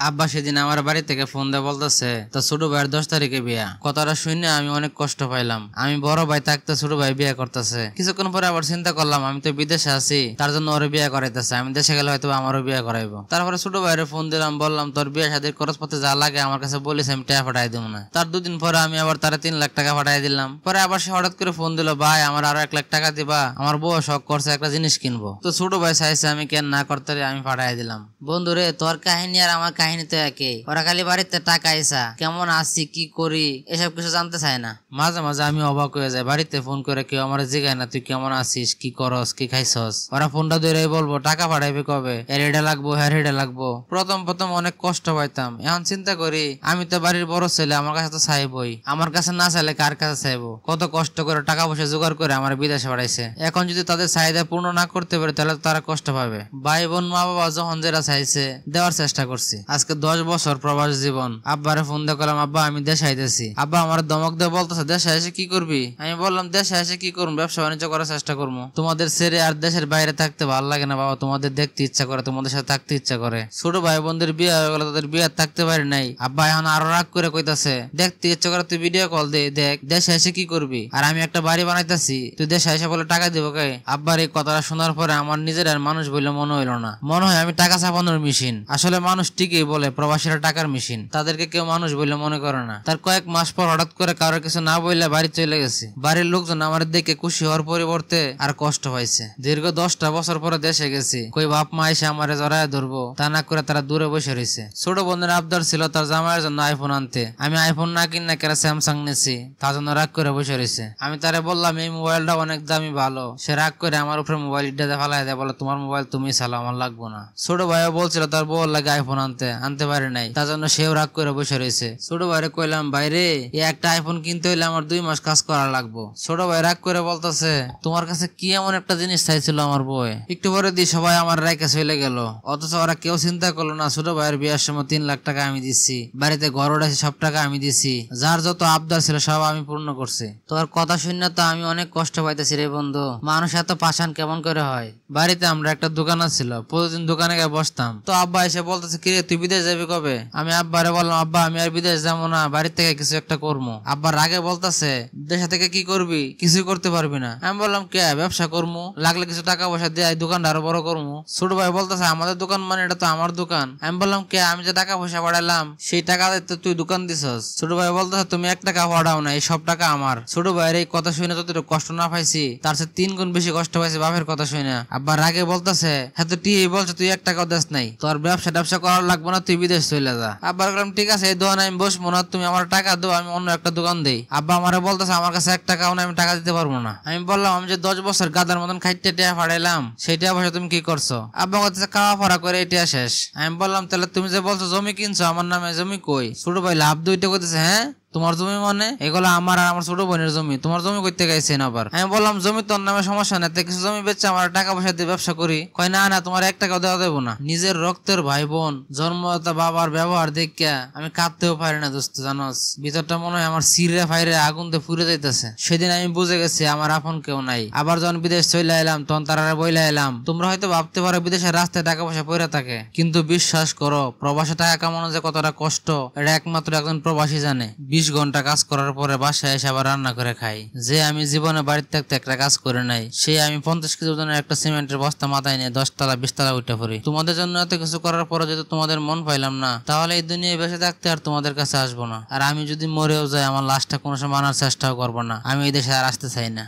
আব্বা সেদিন আমার বাড়ি থেকে ফোন দিয়ে বলতেছে তো ছোট ভাইয়ের 10 তারিখে বিয়া। কথাটা শুনে আমি অনেক কষ্ট পাইলাম। আমি বড় ভাই থাকতে ছোট ভাই বিয়ে করতেছে। কিছুক্ষণ পরে আবার চিন্তা করলাম আমি তো বিদেশে আছি, তার জন্য ওরে বিয়ে করাইতেছে। আমি দেশে গেলে হয়তো আমারও বিয়ে করাইবো। তারপরে ছোট ভাইয়ের ফোন দিলাম, বললাম তোর বিয়ে শাদীর খরচপত্রে যা লাগে আমার কাছে বলিস, আমি টাকা পাঠাই দিব না। তার 2 দিন পরে আমি আবার তারা 3 লাখ টাকা পাঠাই দিলাম। পরে আবার সে হঠাৎ করে ফোন দিল, ভাই আমার আরো 1 লাখ টাকা দিবা, আমার বউ শখ করছে একটা জিনিস কিনবো। তো ছোট ভাই চাইছে, আমি কেন না করতে আমি পাঠাই দিলাম। বন্ধুরে তোর কাহিনী আর আমার কাহিনী তো একই। ওরা খালি বাড়িতে টাকা আইসা কেমন আছি কি করি এসব কিছু জানতে চায় না। মাঝে মাঝে আমি অবাক হয়ে যাই, বাড়িতে ফোন করে কেউ আমার জিগায় না তুই কেমন আছিস, কি করস, কি খাইছস। ওরা ফোনটা ধরে বলবো টাকা পাঠাইবে কবে, এর এটা লাগবো হ্যার এটা লাগবো। প্রথম প্রথম অনেক কষ্ট পাইতাম। এখন চিন্তা করি আমি তো বাড়ির বড় ছেলে, আমার কাছে তো চাইবই। আমার কাছে না চাইলে কার কাছে চাইবো। কত কষ্ট করে টাকা পয়সা জোগাড় করে আমার বিদেশে পাঠাইছে। এখন যদি তাদের চাহিদা পূর্ণ না করতে পারে তাহলে তারা কষ্ট পাবে। ভাই বোন মা বাবা যখন যেটা চাইছে দেওয়ার চেষ্টা করছি। আজকে 10 বছর প্রবাস জীবন। আব্বারে ফোন দিয়ে করলাম, আব্বা আমি দেশে আইতেছি। আব্বা আমার দমক দিয়ে বলতেছে দেশে এসে কি করবি। আমি বললাম দেশে এসে কি করবো, ব্যবসা বাণিজ্য করার চেষ্টা করবো। তোমাদের ছেড়ে আর দেশের বাইরে থাকতে ভালো লাগে না বাবা, তোমাদের দেখতে ইচ্ছা করে, তোমাদের সাথে থাকতে ইচ্ছা করে। ছোট ভাই বোনদের বিয়ে হয়ে গেল, তাদের বিয়ে থাকতে পারি নাই। আব্বা এখন আরো রাগ করে কইতাছে দেখতে ইচ্ছা করে তুই ভিডিও কল দে, দেখ দেশে এসে কি করবি। আর আমি একটা বাড়ি বানাইতেছি, তুই দেশে এসে বলে টাকা দিব কে। আব্বার এই কথাটা শোনার পরে আমার নিজের আর মানুষ বলে মনে হইলো না, মনে হয় আমি টাকা ছাপানোর মেশিন। আসলে মানুষ ঠিকই বলে প্রবাসীরা টাকার মেশিন, তাদেরকে কেউ মানুষ বলে মনে করে না। তার কয়েক মাস পর হঠাৎ করে কারোর কিছু না বললে বাড়ি চলে গেছে। বাড়ির লোকজন আমার দেখে খুশি হওয়ার পরিবর্তে আর কষ্ট পাইছে। দীর্ঘ 10টা বছর পরে দেশে গেছি, কই বাপ মা এসে আমারে জড়ায় ধরবো তা না করে তারা দূরে বসে রয়েছে। ছোট বোনের আবদার ছিল তার জামাইয়ের জন্য আইফোন আনতে, আমি আইফোন না কিনে কেন স্যামসাং নিছি, তার জন্য রাগ করে বসে রয়েছে। আমি তারে বললাম এই মোবাইলটা অনেক দামি ভালো, সে রাগ করে আমার উপরে মোবাইলটা ফালাই দেয়, বলে তোমার মোবাইল তুমি চালাও, আমার লাগবো না। ছোট ভাইও বলছিল তার বউ লাগে আইফোন আনতে পারে নাই, তার জন্য সেও রাগ করে বসে রয়েছে। ছোট ভাইরে কইলাম বাইরে এই একটা আইফোন কিনতে হইলে আমার 2 মাস কাজ করা লাগবো। ছোট ভাই রাগ করে বলতেছে তোমার কাছে কি এমন একটা জিনিস চাইছিল আমার বউ। একটু পরে দি সবাই আমার রাইকে চলে গেল, অথচ ওরা কেউ চিন্তা করলো না ছোট ভাইয়ের বিয়ের সময় 3 লাখ টাকা আমি দিচ্ছি, বাড়িতে ঘর উঠেছি সব টাকা আমি দিচ্ছি, যার যত আবদার ছিল সব আমি পূর্ণ করছি। তোর কথা শুনে তো আমি অনেক কষ্ট পাইতেছি রে বন্ধু, মানুষ এত পাষাণ কেমন করে হয়। বাড়িতে আমরা একটা দোকান ছিল, প্রতিদিন দোকানে গিয়ে বসতাম। তো আব্বা এসে বলতেছে কিরে তুই বিদেশ যাবি কবে। আমি আব্বারে বললাম আব্বা আমি আর বিদেশ যাবো না, বাড়ি থেকে কিছু একটা করবো। আব্বার আগে বলতেছে দেশে থেকে কি করবি, কিছুই করতে পারবি না। আমি বললাম কে ব্যবসা করবো, লাগলে কিছু টাকা পয়সা দিয়ে দোকানটা আরো বড় করবো। ছোট ভাই বলতেছে আমাদের দোকান মানে এটা তো আমার দোকান। আমি বললাম কে, আমি যে টাকা পয়সা পাঠালাম সেই টাকা তো তুই দোকান দিছস। ছোট ভাই বলতেছে তুমি 1 টাকা পাঠাও না, এই সব টাকা আমার। ছোট ভাইয়ের এই কথা শুনে যতটুকু কষ্ট না পাইছি তার চেয়ে 3 গুণ বেশি কষ্ট পাইছি বাপের কথা শুনে। আব্বার আগে বলতেছে হ্যাঁ তো তুই বলছো তুই 1 টাকাও দেশ নাই, তোর ব্যবসা করার লাগবে না, তুই বিদেশ চলে যা। আব্বার বললাম ঠিক আছে এই দোকানে আমি বসবো না, তুমি আমার টাকা দাও আমি অন্য একটা দোকান দেই। আব্বা আমারে বলতেছে আমার কাছে 1 টাকাও না, আমি টাকা দিতে পারবো না। আমি বললাম আমি যে 10 বছর গাদার মতন খাইতে টাকা পাঠাইলাম সেইটা পয়সা তুমি কি করছো। আব্বা বলতেছে খাওয়া পড়া করে এটা শেষ। আমি বললাম তাহলে তুমি যে বলছো জমি কিনছো আমার নামে, জমি কই। ছোট ভাই লাভ 2টা করতেছে হ্যাঁ তোমার জমি মানে এগুলো আমার আর আমার ছোট বোনের জমি, তোমার জমি করতে গেছেন আবার। আমি বললাম জমি তোর নামে সমস্যা নেই, কিছু জমি বেচে আমার টাকা পয়সা দিয়ে ব্যবসা করি। কয় না না তোমার 1 টাকাও দেওয়া দেবো না। নিজের রক্তের ভাই বোন জন্মদাতা বাবার ব্যবহার দেখিয়া আমি কাঁদতেও পারি না দোস্ত, জানোস ভিতরটা মনে হয় আমার সিরে ফাইরে আগুন দিয়ে পুড়ে যাইতেছে। সেদিন আমি বুঝে গেছি আমার আপন কেউ নাই। আবার যখন বিদেশ চলে এলাম তখন তারা বইলা এলাম তোমরা হয়তো ভাবতে পারো বিদেশের রাস্তায় টাকা পয়সা পড়ে থাকে, কিন্তু বিশ্বাস করো প্রবাসে টাকা কামানো যে কতটা কষ্ট এটা একমাত্র একজন প্রবাসী জানে। 20 ঘন্টা কাজ করার পরে বাসায় এসে আবার রান্না করে খাই। যে আমি জীবনে বাড়িতে থাকতে একটা কাজ করে নাই, সে আমি 50 কেজি ওজনের একটা সিমেন্টের বস্তা মাথায় নিয়ে 10 তলা 20 তলা উঠে পড়ি। তোমাদের জন্য এত কিছু করার পরে যদি তোমাদের মন পাইলাম না তাহলে এই দুনিয়ায় বেঁচে থাকতে আর তোমাদের কাছে আসবো না। আর আমি যদি মরেও যাই আমার লাশটা কোনো সময় আনার চেষ্টাও করবো না, আমি এই দেশে আর আসতে চাই না।